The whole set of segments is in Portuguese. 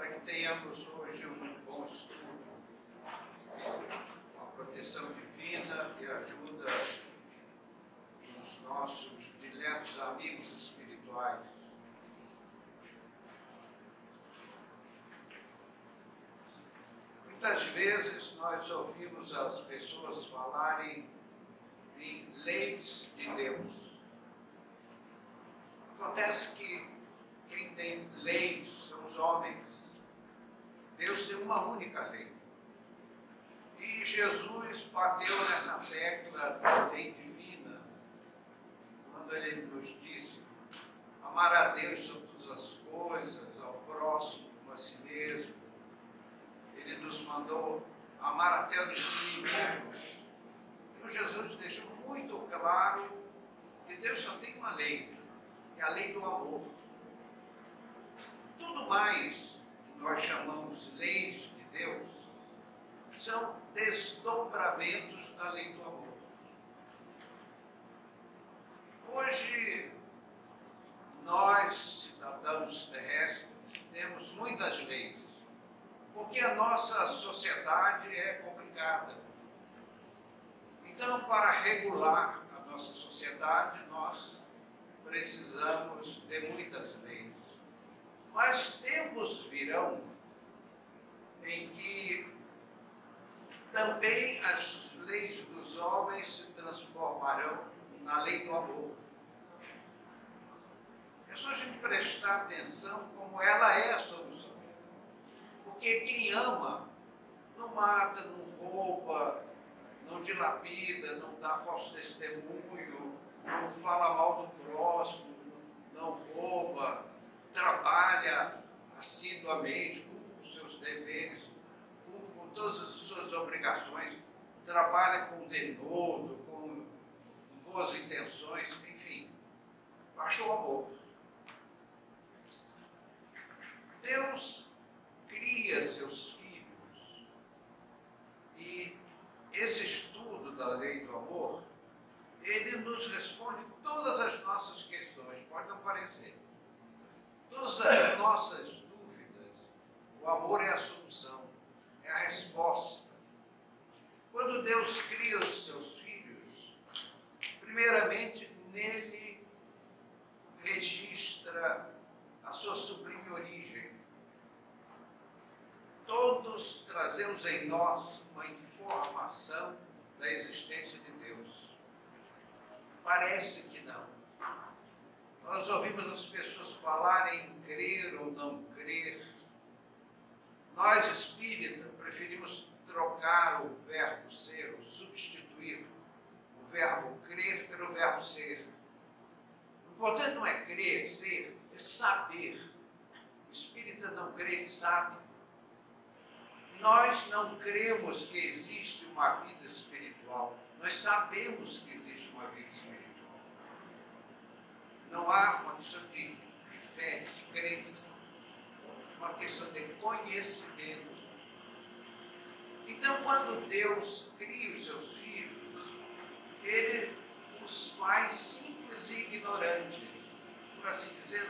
para que tenhamos hoje um bom estudo, uma proteção divina e ajuda dos nossos diletos amigos espirituais. Muitas vezes nós ouvimos as pessoas falarem em leis de Deus. Acontece que quem tem leis são os homens. Deus tem uma única lei. E Jesus bateu nessa tecla da lei divina, quando ele nos disse amar a Deus sobre todas as coisas, ao próximo como a si mesmo. Ele nos mandou amar até os inimigos. Então Jesus deixou muito claro que Deus só tem uma lei, que é a lei do amor. Tudo mais que nós chamamos leis de Deus são desdobramentos da lei do amor. Hoje, nós, cidadãos terrestres, temos muitas leis, porque a nossa sociedade é complicada. Então, para regular a nossa sociedade, nós precisamos de muitas leis. Mas tempos virão em que também as leis dos homens se transformarão na lei do amor. É só a gente prestar atenção como ela é a solução. Porque quem ama não mata, não rouba, não dilapida, não dá falso testemunho, não fala mal do próximo, não rouba, trabalha assiduamente, cumpre os seus deveres, cumpre com todas as suas obrigações, trabalha com denodo, com boas intenções, enfim, achou amor. Deus cria seus filhos e esse estudo da lei do amor, ele nos responde todas as nossas questões, pode não parecer. Todas as nossas dúvidas, o amor é a solução, é a resposta. Quando Deus cria os seus filhos, primeiramente nele registra a sua sublime origem. Todos trazemos em nós uma informação da existência de Deus. Parece que não. Nós ouvimos as pessoas falarem em crer ou não crer. Nós, espíritas, preferimos trocar o verbo ser, ou substituir o verbo crer pelo verbo ser. O importante não é crer, ser, é saber. O espírita não crê, ele sabe. Nós não cremos que existe uma vida espiritual. Nós sabemos que existe uma vida espiritual. Não há uma questão de fé, de crença, uma questão de conhecimento. Então, quando Deus cria os seus filhos, Ele os faz simples e ignorantes, por assim dizer,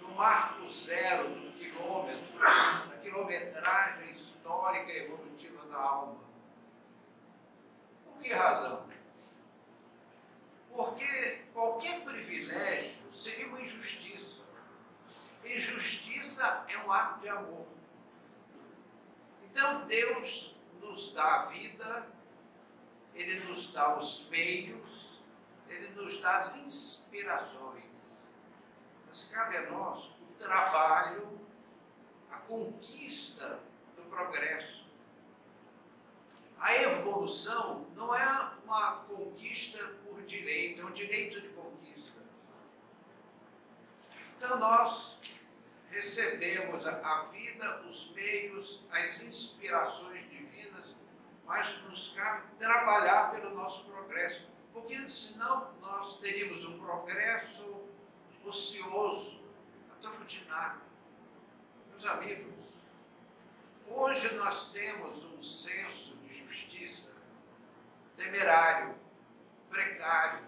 no marco zero do quilômetro, da quilometragem histórica e evolutiva da alma. Por que razão? Porque qualquer privilégio seria uma injustiça. E justiça é um ato de amor. Então Deus nos dá a vida, Ele nos dá os meios, Ele nos dá as inspirações. Mas cabe a nós o trabalho, a conquista do progresso. A evolução não é uma conquista por direito, é um direito de conquista. Então nós recebemos a vida, os meios, as inspirações divinas, mas nos cabe trabalhar pelo nosso progresso, porque senão nós teríamos um progresso ocioso, a troco de nada. Meus amigos, hoje nós temos um senso de justiça temerário, precário,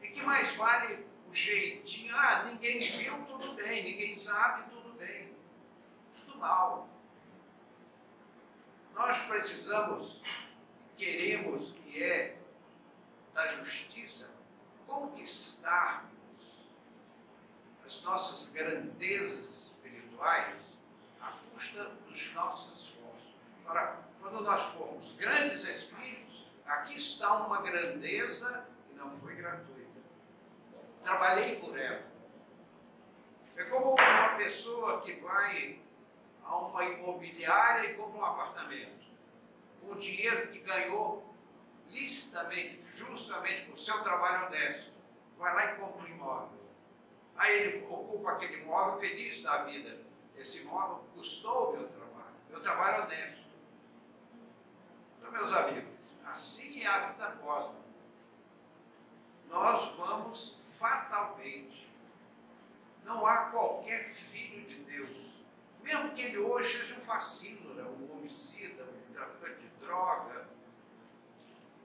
e que mais vale o jeitinho, ninguém viu, tudo bem, ninguém sabe, tudo bem. mal. Nós precisamos, queremos que é da justiça, conquistarmos as nossas grandezas espirituais à custa dos nossos esforços. Ora, quando nós formos grandes espíritos, aqui está uma grandeza que não foi gratuita. Trabalhei por ela. É como uma pessoa que vai a uma imobiliária e compra um apartamento. Com o dinheiro que ganhou licitamente, justamente por seu trabalho honesto, vai lá e compra um imóvel. Aí ele ocupa aquele imóvel feliz da vida. Esse imóvel custou o meu trabalho honesto. Então, meus amigos, assim é a vida cósmica. Nós vamos fatalmente. Não há qualquer filho de Deus, mesmo que ele hoje seja um facínora, um homicida, um traficante de droga,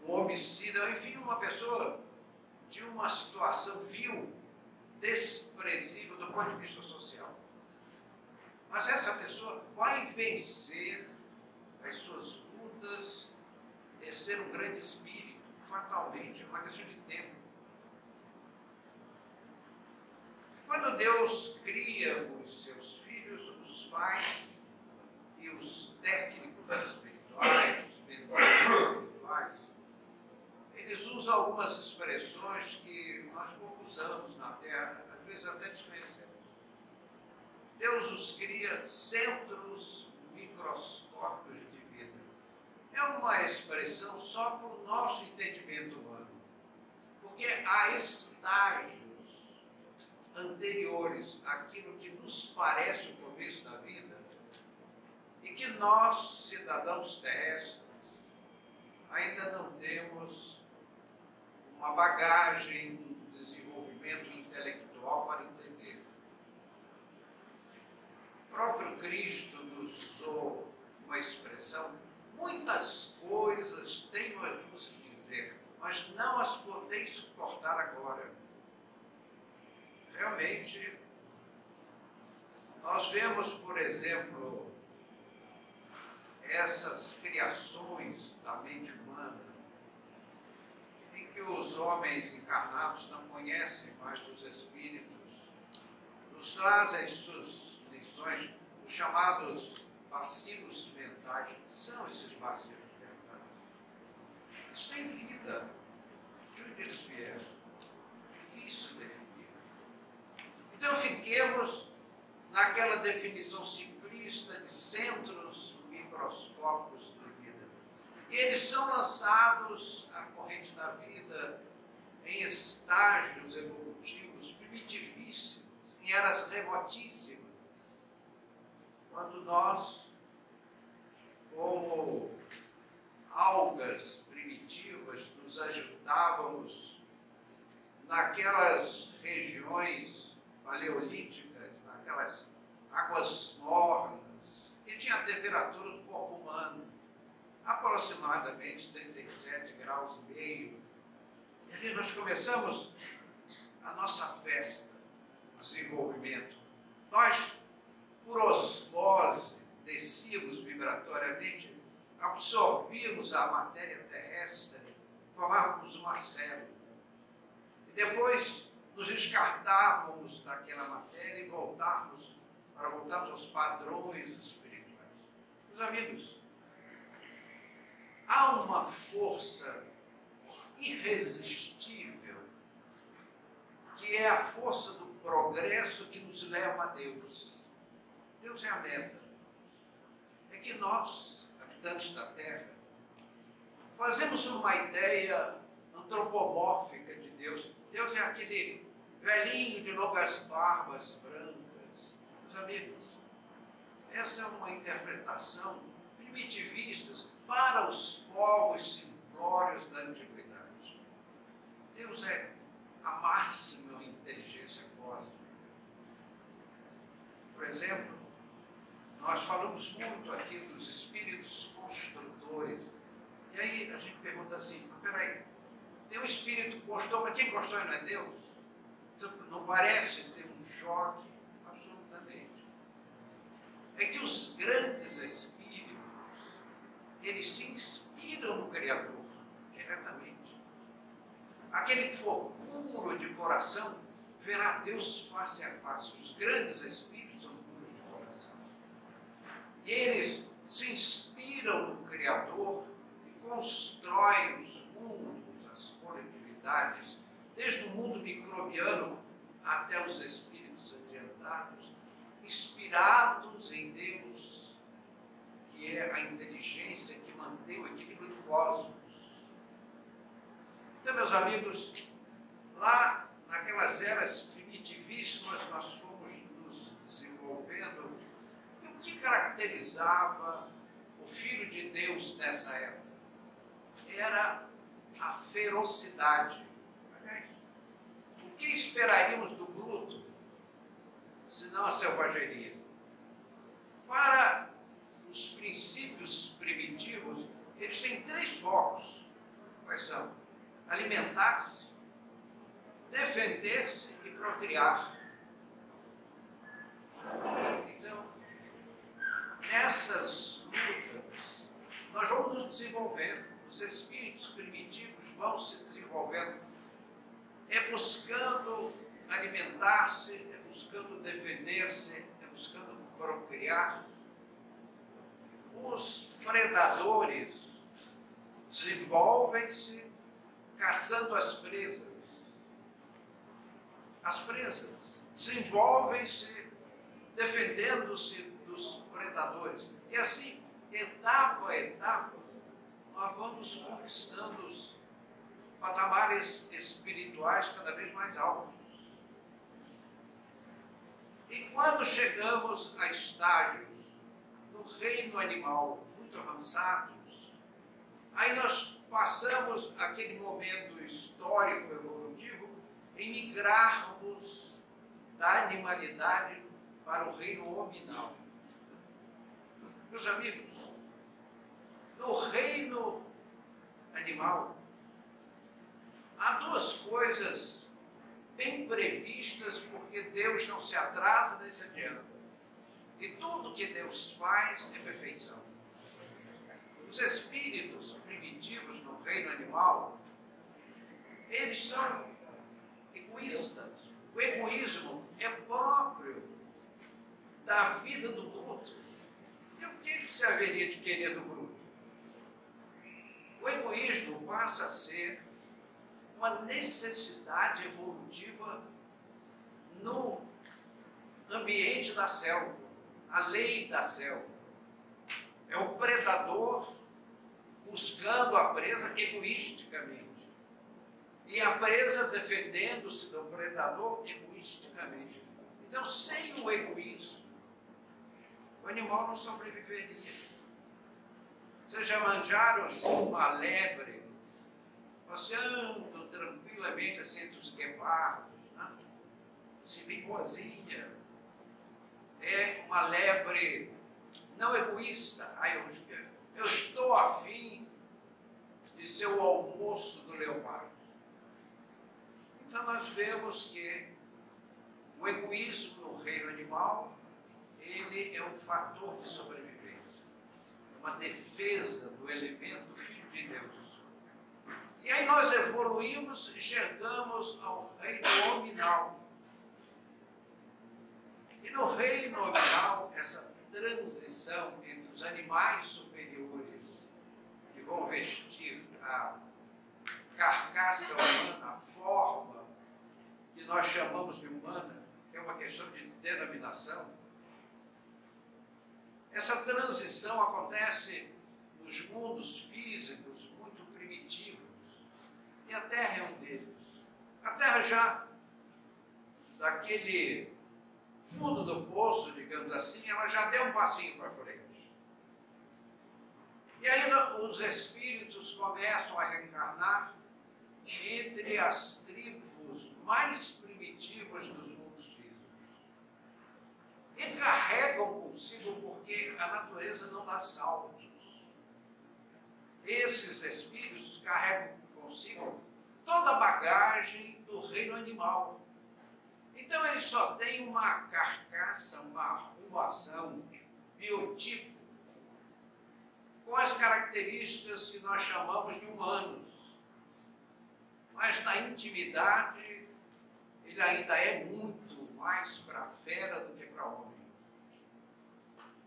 um homicida, enfim, uma pessoa de uma situação vil, desprezível do ponto de vista social. Mas essa pessoa vai vencer as suas lutas e ser um grande espírito, fatalmente, é uma questão de tempo. Quando Deus cria os seus filhos, os pais e os técnicos espirituais, os mentores espirituais, eles usam algumas expressões que nós pouco usamos na Terra, às vezes até desconhecemos. Deus os cria centros microscópicos de vida. É uma expressão só para o nosso entendimento humano, porque há estágios anteriores àquilo que nos parece o começo da vida e que nós, cidadãos terrestres, ainda não temos uma bagagem, um desenvolvimento intelectual para entender. O próprio Cristo nos usou uma expressão: muitas coisas tenho a vos dizer, mas não as podeis suportar agora. Realmente, nós vemos, por exemplo, essas criações da mente humana, em que os homens encarnados não conhecem mais os espíritos, nos trazem as suas lições, os chamados bacilos mentais. O que são esses bacilos mentais? Eles têm vida. De onde eles vieram? Difícil definir. Então fiquemos naquela definição simplista de centros microscópicos de vida. E eles são lançados à corrente da vida em estágios evolutivos primitivíssimos, em eras remotíssimas, quando nós, como algas primitivas, nos ajudávamos naquelas regiões paleolíticas, naquelas águas mornas, que tinha a temperatura do corpo humano, aproximadamente 37 graus e meio. E ali nós começamos a nossa festa, o desenvolvimento. Nós, por osmose, descíamos vibratoriamente, absorvíamos a matéria terrestre, formávamos uma célula. E depois nos descartávamos daquela matéria e voltarmos aos padrões espirituais. Meus amigos, há uma força irresistível, que é a força do progresso que nos leva a Deus. Deus é a meta. É que nós, habitantes da Terra, fazemos uma ideia antropomórfica de Deus. Deus é aquele velhinho de longas barbas brancas. Meus amigos, essa é uma interpretação primitivista para os povos simplórios da antiguidade. Deus é a máxima inteligência cósmica. Por exemplo, nós falamos muito aqui dos espíritos construtores. E aí a gente pergunta assim: mas peraí, tem um espírito construtor, mas quem constrói não é Deus? Então, não parece ter um choque? Absolutamente. É que os grandes espíritos, eles se inspiram no Criador diretamente. Aquele que for puro de coração verá Deus face a face. Os grandes espíritos são puros de coração. E eles se inspiram no Criador e constroem os mundos, as coletividades, desde o mundo microbiano até os espíritos adiantados, inspirados em Deus, que é a inteligência que mantém o equilíbrio do cosmos. Então, meus amigos, lá naquelas eras primitivíssimas nós fomos nos desenvolvendo. E o que caracterizava o Filho de Deus nessa época? Era a ferocidade. Aliás, o que esperaríamos do bruto, senão a selvageria? Para os princípios primitivos, eles têm 3 focos. Quais são? Alimentar-se, defender-se e procriar. Então, nessas lutas, nós vamos nos desenvolvendo, os espíritos primitivos vão se desenvolvendo, é buscando alimentar-se, é buscando defender-se, é buscando procriar. Os predadores desenvolvem-se caçando as presas. As presas desenvolvem-se defendendo-se dos predadores. E assim, etapa a etapa, nós vamos conquistando os patamares espirituais cada vez mais altos. E quando chegamos a estágios no reino animal muito avançados, aí nós passamos aquele momento histórico evolutivo em migrarmos da animalidade para o reino hominal. Meus amigos, no reino animal, há 2 coisas bem previstas, porque Deus não se atrasa nem se adianta. E tudo que Deus faz é perfeição. Os espíritos primitivos no reino animal, eles são egoístas. O egoísmo é próprio da vida do bruto. E o que se haveria de querer do bruto? O egoísmo passa a ser uma necessidade evolutiva no ambiente da selva, a lei da selva. É o predador buscando a presa egoisticamente. E a presa defendendo-se do predador egoisticamente. Então, sem o egoísmo, o animal não sobreviveria. Vocês já manjaram assim, uma lebre, passeando tranquilamente assim, entre os guepardos, né? Assim, bem boazinha. É uma lebre não egoísta. Eu estou afim de ser o almoço do leopardo. Então nós vemos que o egoísmo no reino animal, ele é um fator de sobrevivência, uma defesa do elemento Filho de Deus. E aí nós evoluímos e chegamos ao reino hominal. E no reino hominal, essa transição entre os animais superiores que vão vestir a carcaça humana, a forma que nós chamamos de humana, que é uma questão de denominação, essa transição acontece nos mundos físicos muito primitivos, e a Terra é um deles. A Terra já, daquele fundo do poço, digamos assim, ela já deu um passinho para frente. E aí os espíritos começam a reencarnar entre as tribos mais primitivas dos mundos físicos. E carregam consigo, porque a natureza não dá saltos. Esses espíritos carregam consigo toda a bagagem do reino animal. Então eles só têm uma carcaça, uma arrumação biotípica coisas que nós chamamos de humanos. Mas na intimidade, ele ainda é muito mais para fera do que para homem.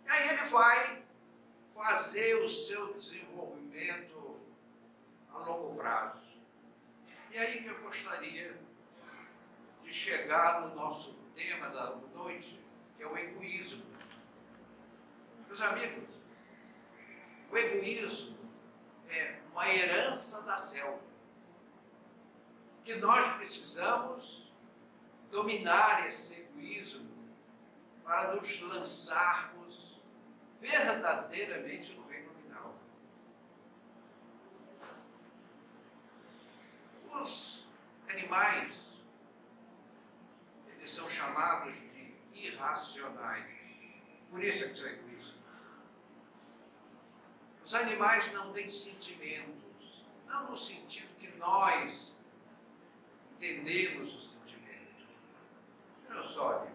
E aí ele vai fazer o seu desenvolvimento a longo prazo. E aí que eu gostaria de chegar no nosso tema da noite, que é o egoísmo. Meus amigos, o egoísmo é uma herança da selva, que nós precisamos dominar esse egoísmo para nos lançarmos verdadeiramente no reino nominal. Os animais, eles são chamados de irracionais. Por isso é que são egoístas. Os animais não têm sentimentos, não no sentido que nós entendemos o sentimento. Olha só,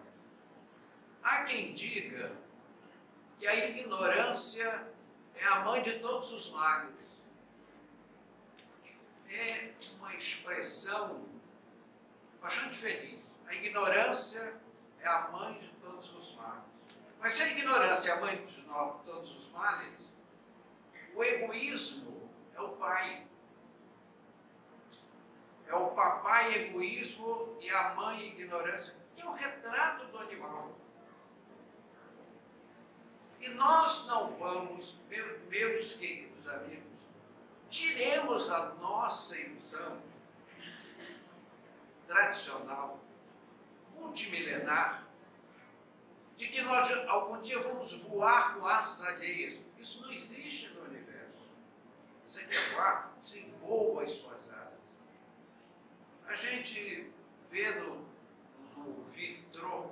há quem diga que a ignorância é a mãe de todos os males. É uma expressão bastante feliz. A ignorância é a mãe de todos os males. Mas se a ignorância é a mãe de todos os males, o egoísmo é o pai. É o papai egoísmo e a mãe ignorância, que é o retrato do animal. E nós não vamos, meus queridos amigos, tiremos a nossa ilusão tradicional, multimilenar, de que nós algum dia vamos voar com asas alheias. Isso não existe no universo. Você quer voar? Desenvolva as suas asas. A gente vê no vitrô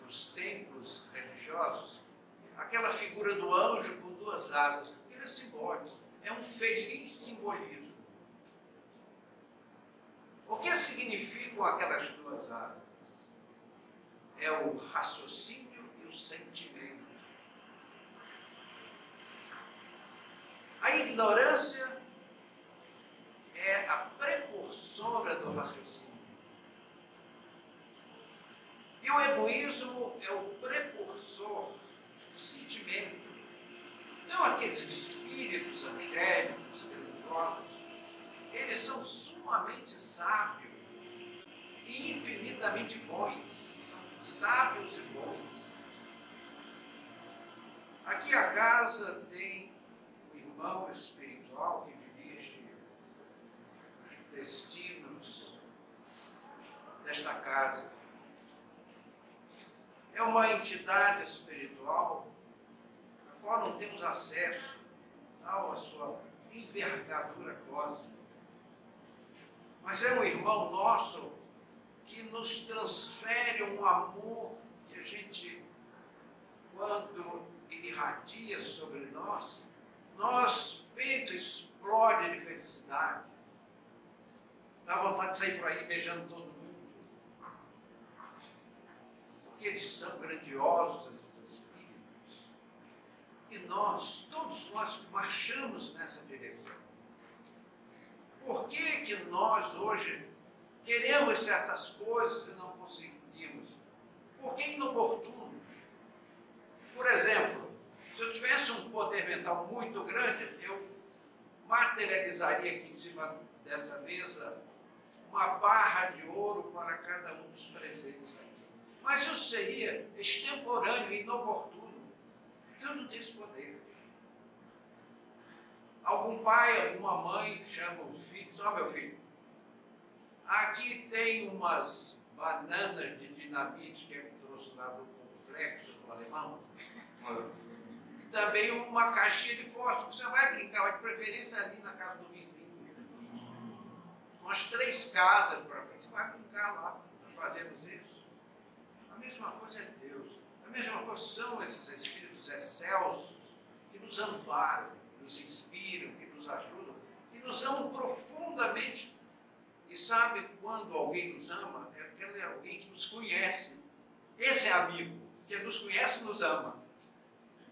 dos templos religiosos aquela figura do anjo com duas asas. Aquilo é simbólico. É um feliz simbolismo. O que significam aquelas duas asas? É o raciocínio e o sentimento. A ignorância é a precursora do raciocínio. E o egoísmo é o precursor do sentimento. Então, aqueles espíritos angélicos, religiosos, eles são sumamente sábios e infinitamente bons. Sábios e bons. Aqui a casa tem um irmão espiritual que dirige os destinos desta casa. É uma entidade espiritual a qual não temos acesso à sua envergadura cósmica. Mas é um irmão nosso que nos transfere um amor que a gente, quando ele irradia sobre nós, nosso peito explode de felicidade. Dá vontade de sair por aí beijando todo mundo. Porque eles são grandiosos, esses espíritos. E nós, todos nós, marchamos nessa direção. Por que nós hoje queremos certas coisas e não conseguimos? Porque é inoportuno. Por exemplo, se eu tivesse um poder mental muito grande, eu materializaria aqui em cima dessa mesa uma barra de ouro para cada um dos presentes aqui. Mas isso seria extemporâneo e inoportuno. Eu não tenho esse poder. Algum pai, alguma mãe chama o filho, só meu filho, aqui tem umas bananas de dinamite que eu trouxe lá do complexo do alemão. E também uma caixinha de fósforo. Você vai brincar, vai de preferência ali na casa do vizinho. Umas 3 casas para frente. Você vai brincar lá. Nós fazemos isso. A mesma coisa é Deus. A mesma coisa são esses espíritos excelsos que nos amparam, que nos inspiram, que nos ajudam, que nos amam profundamente. E sabe quando alguém nos ama? É aquele alguém que nos conhece. Esse é amigo, que nos conhece e nos ama.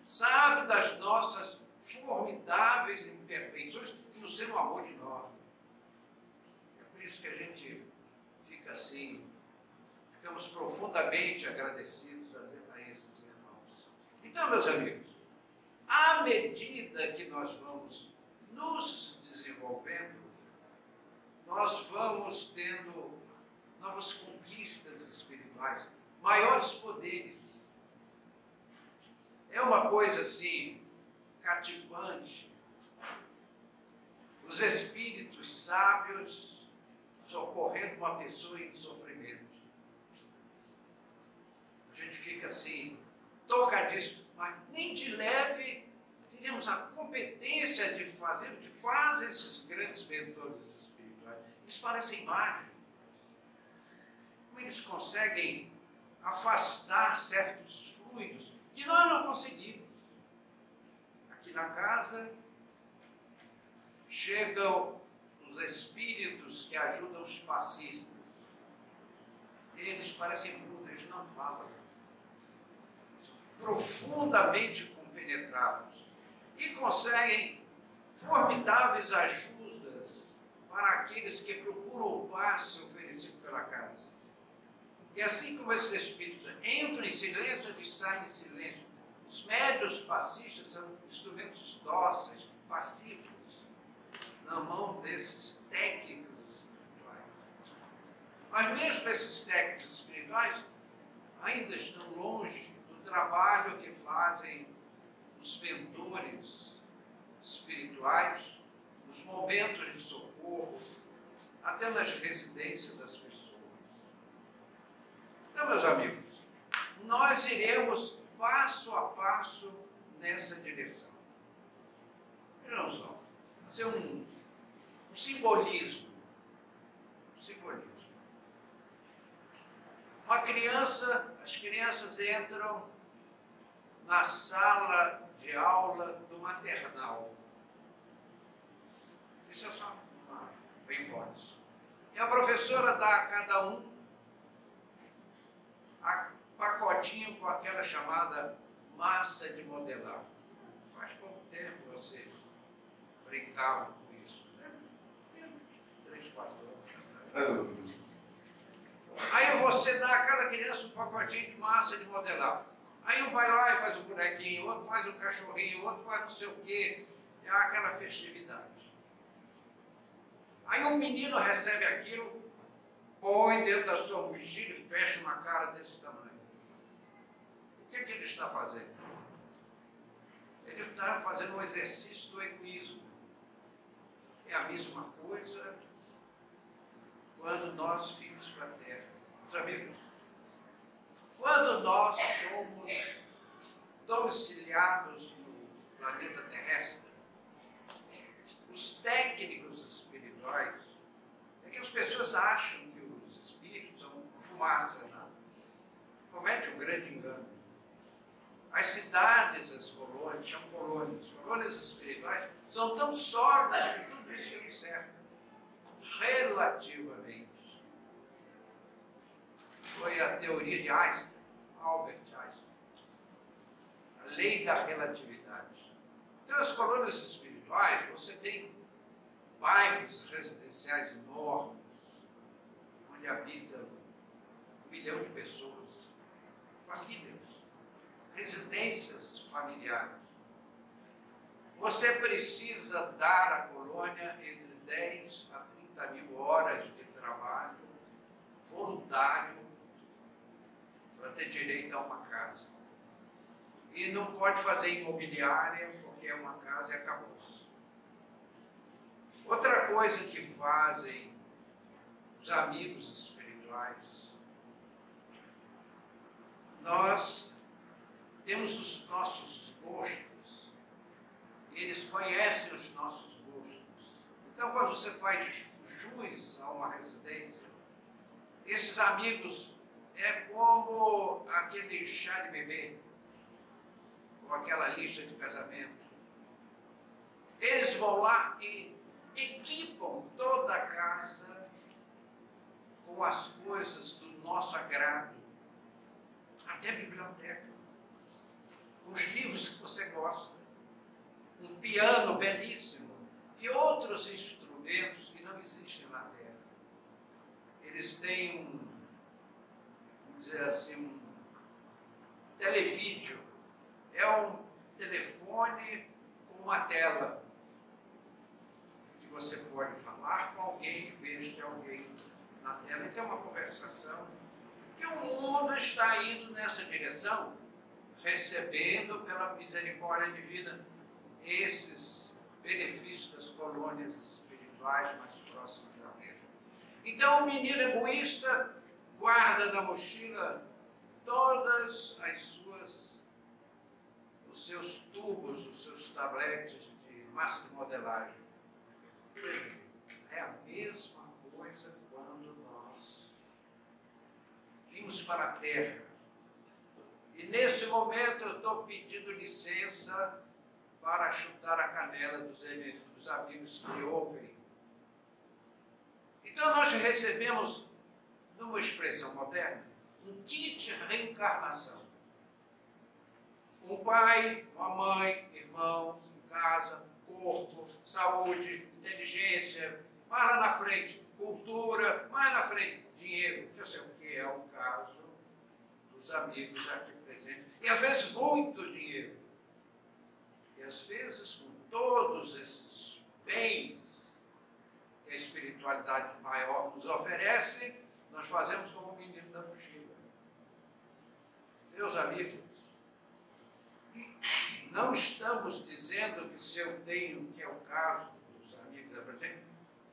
Sabe das nossas formidáveis imperfeições que nos têm um amor enorme. É por isso que a gente fica assim, ficamos profundamente agradecidos a esses irmãos. Então, meus amigos, à medida que nós vamos nos desenvolvendo, nós vamos tendo novas conquistas espirituais, maiores poderes. É uma coisa assim, cativante. Os espíritos sábios socorrendo uma pessoa em sofrimento. A gente fica assim, tocadíssimo, mas nem de leve teremos a competência de fazer o que fazem esses grandes mentores espirituais. Eles parecem mágicos. Como eles conseguem afastar certos fluidos que nós não conseguimos. Aqui na casa chegam os espíritos que ajudam os passistas. Eles parecem mudos, eles não falam. Profundamente compenetrados e conseguem formidáveis ajudas para aqueles que procuram o passe oferecido pela casa. E assim como esses espíritos entram em silêncio, eles saem em silêncio. Os médiuns passistas são instrumentos dóceis, pacíficos, na mão desses técnicos espirituais. Mas mesmo esses técnicos espirituais ainda estão longe do trabalho que fazem os mentores espirituais, nos momentos de socorro, até nas residências das pessoas. Então, meus amigos, nós iremos passo a passo nessa direção. Vejam só, fazer um simbolismo. Uma criança, as crianças entram na sala de aula do maternal. Isso é só uma hipótese. E a professora dá a cada um a pacotinho com aquela chamada massa de modelar. Faz pouco tempo vocês brincavam com isso, né? 3, 4 anos. Aí você dá a cada criança um pacotinho de massa de modelar. Aí um vai lá e faz um bonequinho, outro faz um cachorrinho, outro faz não sei o quê. É aquela festividade. Aí um menino recebe aquilo, põe dentro da sua mochila e fecha uma cara desse tamanho. O que é que ele está fazendo? Ele está fazendo um exercício do egoísmo. É a mesma coisa quando nós vimos para a Terra. Meus amigos, quando nós somos domiciliados no planeta terrestre, os técnicos espirituais, é que as pessoas acham que os espíritos são fumaça, né? Comete um grande engano. As cidades, as colônias, chamam colônias. As colônias espirituais são tão sólidas que tudo isso é certo. Relativamente. Foi a teoria de Einstein, Albert Einstein. A lei da relatividade. Então, as colônias espirituais, você tem bairros residenciais enormes, onde habitam 1 milhão de pessoas, famílias, residências familiares. Você precisa dar à colônia entre 10 a 30 mil horas de trabalho voluntário para ter direito a uma casa. E não pode fazer imobiliária, porque é uma casa e acabou-se. Outra coisa que fazem os amigos espirituais, nós temos os nossos gostos, e eles conhecem os nossos gostos. Então, quando você faz jus a uma residência, esses amigos é como aquele chá de bebê, ou aquela lista de casamento. Eles vão lá e equipam toda a casa com as coisas do nosso agrado, até a biblioteca, com os livros que você gosta. um piano belíssimo e outros instrumentos que não existem na Terra. Eles têm vamos dizer assim, um televídeo. É um telefone com uma tela que você pode falar com alguém, ver se tem alguém na tela e ter uma conversação. E o mundo está indo nessa direção, recebendo pela misericórdia divina esses benefícios das colônias espirituais mais próximas da Terra. Então o menino egoísta guarda na mochila todas os seus tubos, os seus tabletes de massa de modelagem. É a mesma coisa quando nós vimos para a Terra. E nesse momento eu estou pedindo licença para chutar a canela dos amigos que ouvem. Então nós recebemos, numa expressão moderna, um kit reencarnação. Um pai, uma mãe, irmãos, em casa, corpo, saúde, inteligência, mais lá na frente, cultura, mais na frente, dinheiro, que eu sei o que é o caso dos amigos aqui presentes. E às vezes muito dinheiro. E às vezes com todos esses bens que a espiritualidade maior nos oferece, nós fazemos como o menino da mochila. Meus amigos, não estamos dizendo que se eu tenho, que é o caso dos amigos da presente,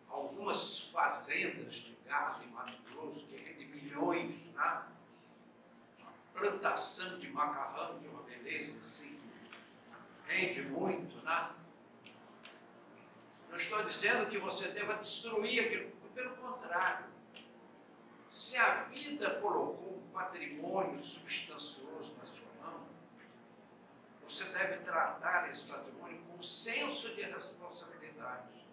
algumas fazendas de gado em Mato Grosso que rendem milhões, tá? Plantação de macarrão, que é uma beleza assim, rende muito, né? Não estou dizendo que você deva destruir aquilo, pelo contrário. Se a vida colocou um patrimônio substancioso na sua mão, você deve tratar esse patrimônio com senso de responsabilidade.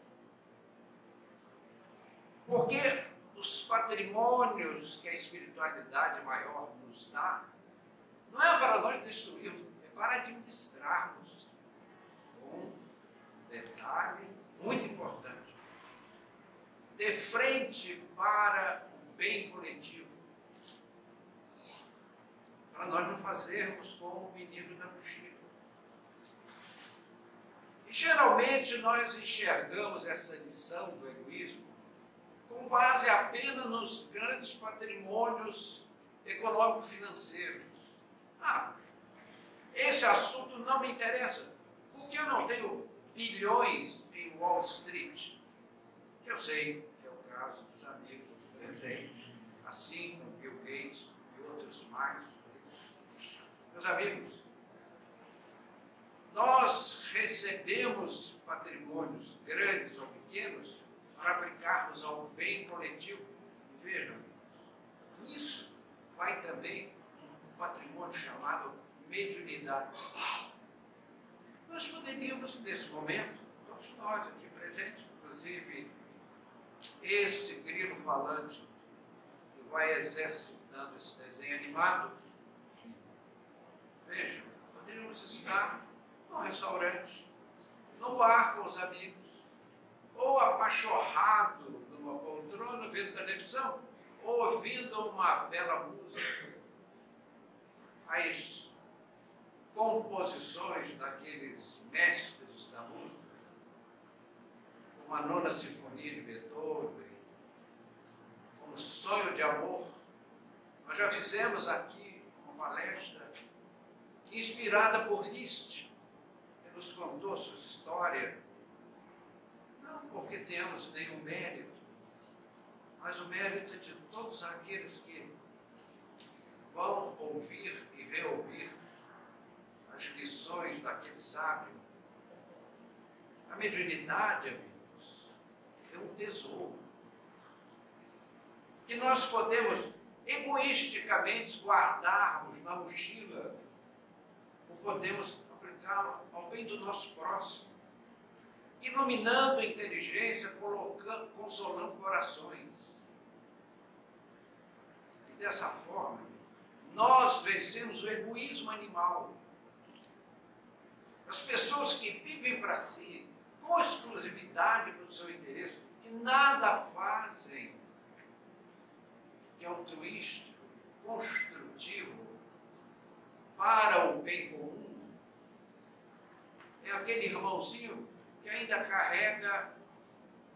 Porque os patrimônios que a espiritualidade maior nos dá, não é para nós destruirmos, é para administrarmos. Um detalhe muito importante. De frente para o bem coletivo. Para nós não fazermos como o menino da mochila. E geralmente nós enxergamos essa lição do egoísmo com base apenas nos grandes patrimônios econômico-financeiros. Esse assunto não me interessa, porque eu não tenho bilhões em Wall Street, que eu sei que é o caso dos amigos presentes, assim como Bill Gates e outros mais. Meus amigos, nós recebemos patrimônios grandes ou pequenos para aplicarmos ao bem coletivo. Vejam, nisso vai também um patrimônio chamado mediunidade. Nós poderíamos, nesse momento, todos nós aqui presentes, inclusive esse grilo falante que vai exercitando esse desenho animado, vejam, poderíamos estar num restaurante, no bar com os amigos, ou apachorrado numa poltrona, vendo televisão, ou ouvindo uma bela música. As composições daqueles mestres da música, como a Nona Sinfonia de Beethoven, como Sonho de Amor. Nós já fizemos aqui uma palestra inspirada por Liszt, que nos contou sua história, não porque tenhamos nenhum mérito, mas o mérito é de todos aqueles que vão ouvir e reouvir as lições daquele sábio. A mediunidade, amigos, é um tesouro que nós podemos egoisticamente guardarmos na mochila ou podemos aplicá-lo ao bem do nosso próximo, iluminando a inteligência, consolando corações. E dessa forma, nós vencemos o egoísmo animal. As pessoas que vivem para si, com exclusividade para o seu interesse, que nada fazem de altruístico, construtivo, para o bem comum, é aquele irmãozinho que ainda carrega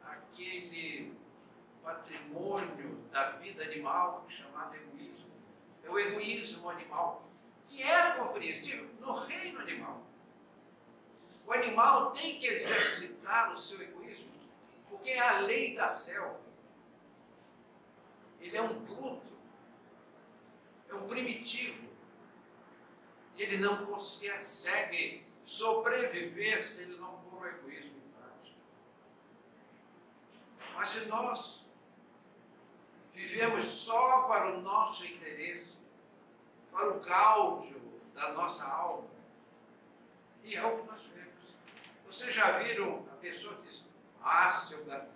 aquele patrimônio da vida animal chamado egoísmo. É o egoísmo animal, que é compreensível no reino animal. O animal tem que exercitar o seu egoísmo, porque é a lei da selva. Ele é um bruto, é um primitivo. E ele não consegue sobreviver se ele não pôr o egoísmo em prática. Mas se nós vivemos só para o nosso interesse, para o gáudio da nossa alma, e é o que nós vemos. Vocês já viram a pessoa que diz,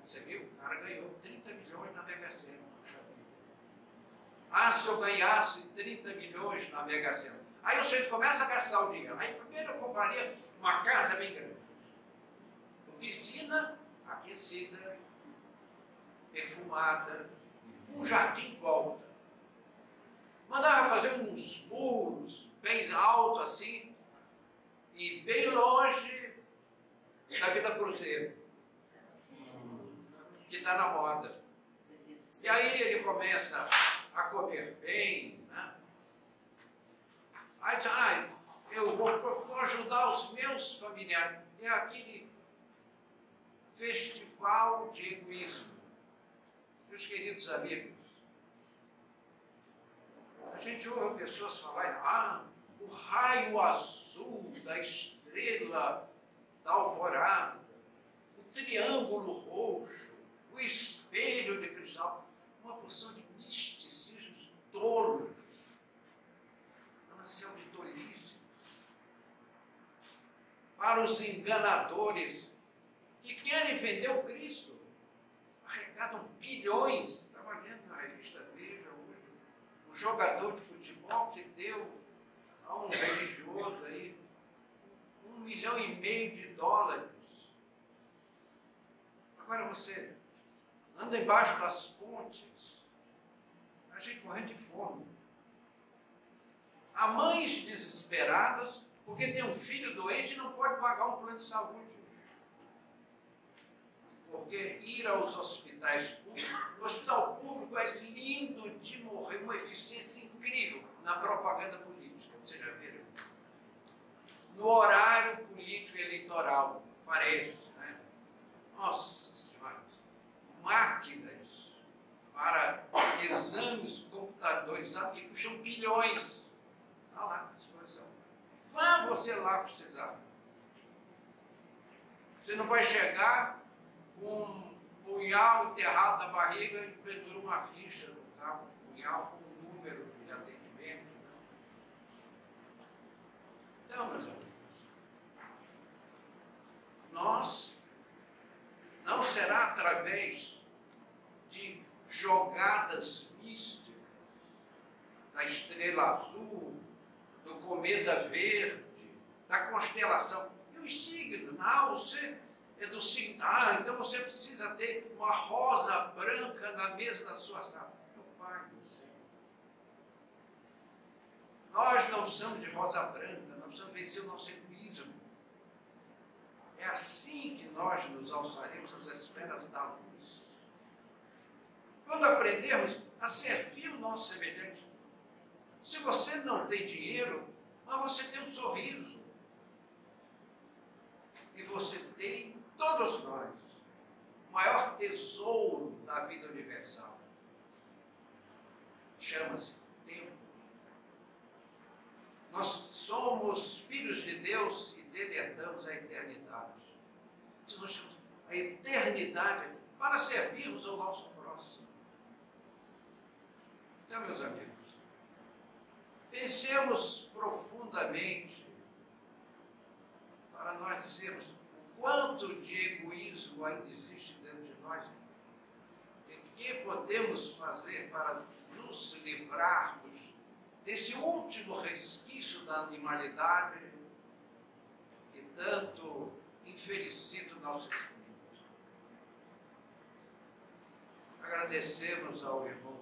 você viu? O cara ganhou 30 milhões na Mega Sena. Se eu ganhasse 30 milhões na Mega Sena. Aí o sujeito começa a gastar o dinheiro. Aí primeiro eu compraria uma casa bem grande. Com piscina aquecida, perfumada, um jardim em volta. Mandava fazer uns muros bem altos assim, e bem longe da Vida Cruzeiro, que está na moda. E aí ele começa a comer bem, né? Aí diz, eu vou ajudar os meus familiares. É aquele festival de egoísmo. Meus queridos amigos, a gente ouve pessoas falarem, o raio azul da estrela da alvorada, o triângulo roxo, o espelho de cristal, uma porção de misticismos tolos, nasceu de tolice, para os enganadores que querem vender o Cristo, arrecadam bilhões. Estava lendo na revista Veja hoje, o jogador de futebol que deu a um religioso aí $1,5 milhão. Agora você anda embaixo das pontes, a gente morrendo de fome. Há mães desesperadas porque tem um filho doente e não pode pagar um plano de saúde. Porque ir aos hospitais públicos, o hospital público é lindo de morrer, uma eficiência incrível na propaganda política. Vocês já viram? No horário político eleitoral, parece, né? Nossa Senhora, máquinas para exames computadorizados que custam bilhões. Está lá à disposição. Vá você lá precisar. Você não vai chegar com um punhal enterrado na barriga e pendura uma ficha no carro, um punhal com um número de atendimento. Então, meus amigos, nós não será através de jogadas místicas da estrela azul, do cometa verde, da constelação. E os signos, você é do signo, então você precisa ter uma rosa branca na mesa da sua sala. Meu Pai do céu. Nós não precisamos de rosa branca, nós precisamos vencer o nosso egoísmo. É assim que nós nos alçaremos às esferas da luz. Quando aprendermos a servir o nosso semelhante. Se você não tem dinheiro, mas você tem um sorriso. E você tem, todos nós, o maior tesouro da vida universal. Chama-se tempo. Nós somos filhos de Deus e dele herdamos a eternidade. Então nós temos a eternidade para servirmos ao nosso próximo. Então, meus amigos, pensemos profundamente para nós dizermos o quanto de egoísmo ainda existe dentro de nós e o que podemos fazer para nos livrarmos desse último resquício da animalidade que tanto envelhecido o nosso espírito. Agradecemos ao irmão